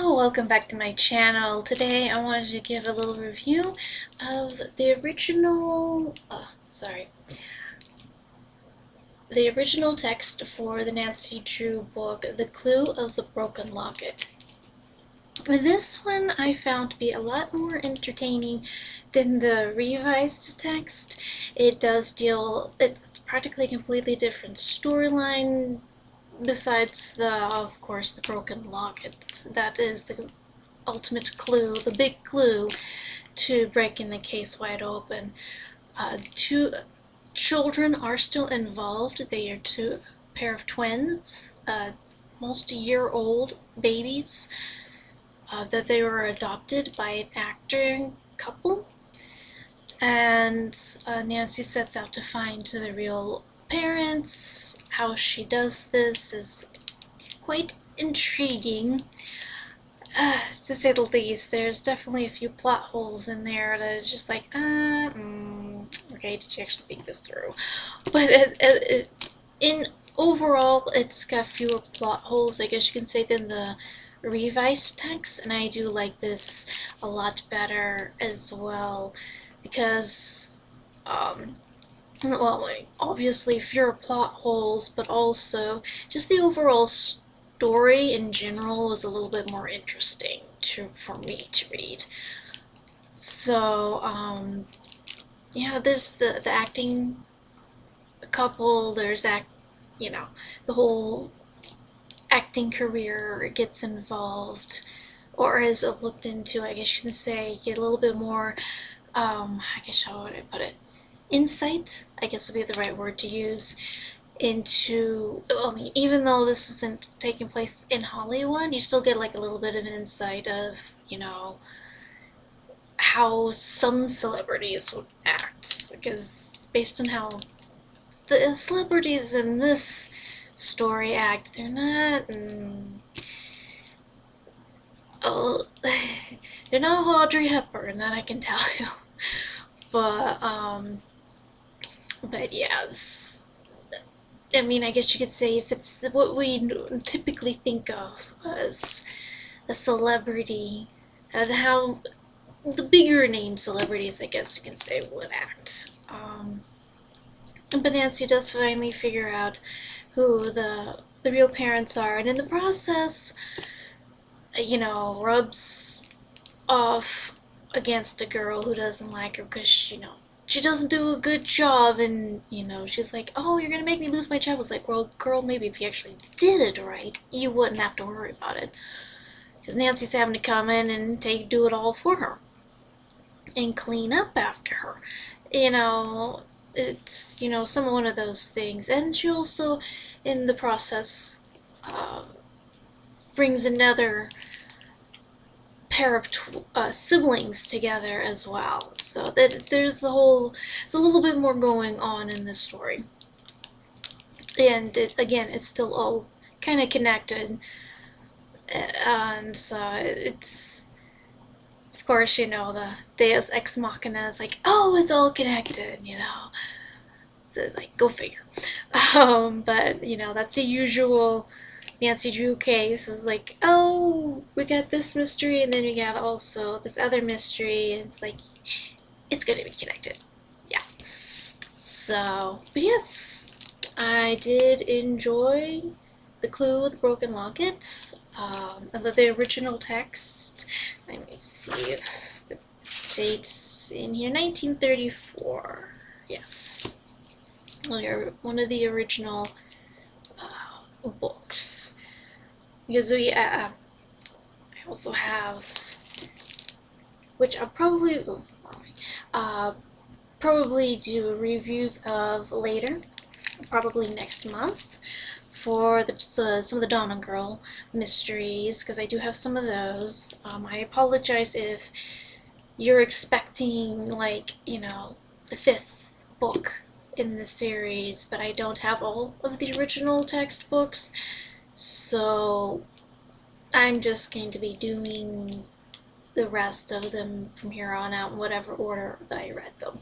Hello, welcome back to my channel. Today I wanted to give a little review of the original, the original text for the Nancy Drew book, The Clue of the Broken Locket. This one I found to be a lot more entertaining than the revised text. It's practically a completely different storyline, besides of course, the broken locket. That is the ultimate clue, the big clue to breaking the case wide open. Two children are still involved. They are two pair of twins, almost a year-old babies, that they were adopted by an acting couple. And Nancy sets out to find the real parents. How she does this is quite intriguing, to say the least. There's definitely a few plot holes in there that is just like, okay, did you actually think this through? But in overall, it's got fewer plot holes, I guess you can say, than the revised text, and I do like this a lot better as well, because well, obviously fewer plot holes, but also just the overall story in general was a little bit more interesting for me to read. So yeah, there's the acting couple, there's the whole acting career gets involved, or is looked into, I guess you can say. Get a little bit more, I guess, how would I put it, insight, I guess would be the right word to use, into, I mean, even though this isn't taking place in Hollywood, you still get like a little bit of an insight of, how some celebrities would act, because based on how the celebrities in this story act, they're not, they're not Audrey Hepburn, that I can tell you. But yes, I mean, I guess you could say, if it's what we typically think of as a celebrity, and how the bigger name celebrities, I guess you can say, would act. But Nancy does finally figure out who the real parents are, and in the process, rubs off against a girl who doesn't like her because, she doesn't do a good job, and, she's like, oh, you're gonna make me lose my job. It's like, well, girl, maybe if you actually did it right, you wouldn't have to worry about it. Because Nancy's having to come in and do it all for her. And clean up after her. It's, one of those things. And she also, in the process, brings another pair of siblings together as well. So that there's a little bit more going on in this story. And again, it's still all kind of connected. And so it's, of course, the Deus Ex Machina is like, oh, it's all connected, So, like, go figure. But, that's the usual Nancy Drew case, is like, oh, we got this mystery, and then we got also this other mystery, and it's like, it's gonna be connected. Yeah. So, but yes, I did enjoy The Clue of the Broken Locket. The original text, let me see if the date's in here, 1934, yes. One of the original books. Because I also have, which I'll probably do reviews of later, probably next month, for some of the Donna Girl mysteries, because I do have some of those. I apologize if you're expecting, like, the 5th book in the series, but I don't have all of the original textbooks, so I'm just going to be doing the rest of them from here on out in whatever order that I read them.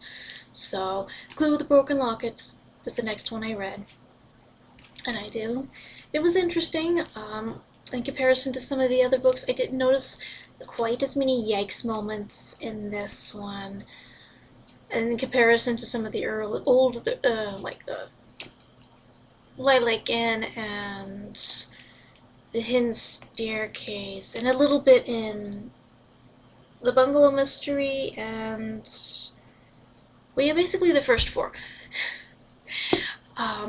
So, Clue of the Broken Locket was the next one I read, and it was interesting. In comparison to some of the other books, I didn't notice quite as many yikes moments in this one. And in comparison to some of the old, like the Lilac Inn and the Hidden Staircase, and a little bit in the Bungalow Mystery, and well, yeah, basically the first four.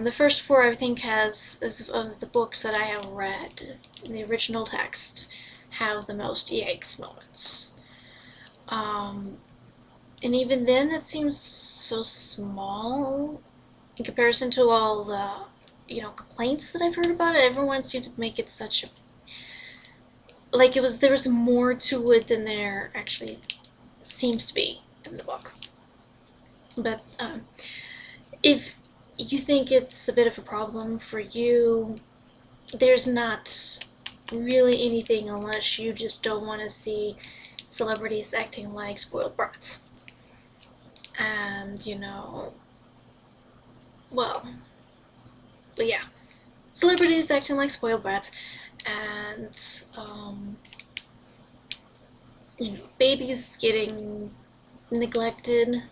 The first four, I think, is of the books that I have read in the original text, have the most yikes moments. And even then, it seems so small in comparison to all the, complaints that I've heard about it. Everyone seemed to make it such a, like there was more to it than there actually seems to be in the book. But if you think it's a bit of a problem for you, there's not really anything unless you just don't want to see celebrities acting like spoiled brats. And, well, but yeah, celebrities acting like spoiled brats, and, babies getting neglected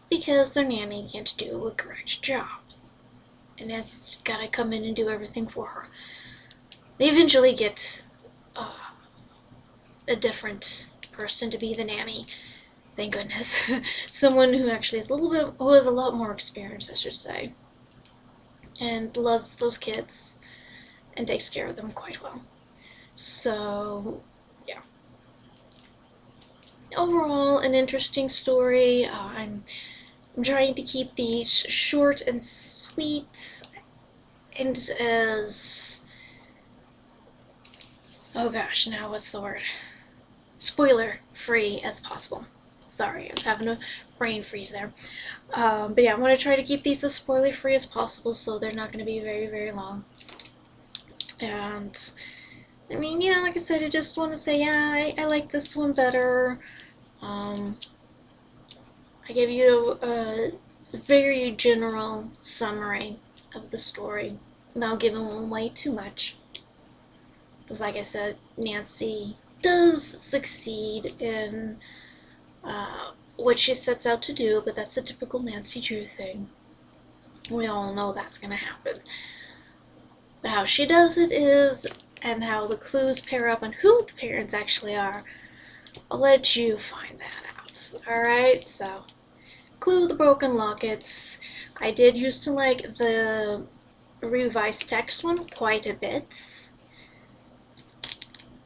because their nanny can't do a correct job. And Nancy's just gotta come in and do everything for her. They eventually get a different person to be the nanny. Thank goodness. Someone who actually has who has a lot more experience, I should say. And loves those kids and takes care of them quite well. So, yeah. Overall, an interesting story. I'm trying to keep these short and sweet and as, oh gosh, now what's the word? Spoiler free as possible. Sorry, I was having a brain freeze there. But yeah, I'm going to try to keep these as spoiler free as possible, so they're not going to be very, very long. And I mean, like I said, I just want to say, yeah, I like this one better. I gave you a very general summary of the story without giving away too much. Because like I said, Nancy does succeed in what she sets out to do, but that's a typical Nancy Drew thing. We all know that's going to happen. But how she does it is, and how the clues pair up on who the parents actually are, I'll let you find that out. Alright, so Clue the Broken Lockets. I did used to like the revised text one quite a bit.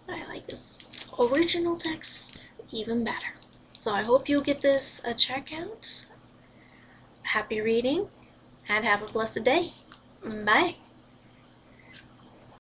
I like this original text even better. So I hope you'll get this a check out. Happy reading, and have a blessed day. Bye.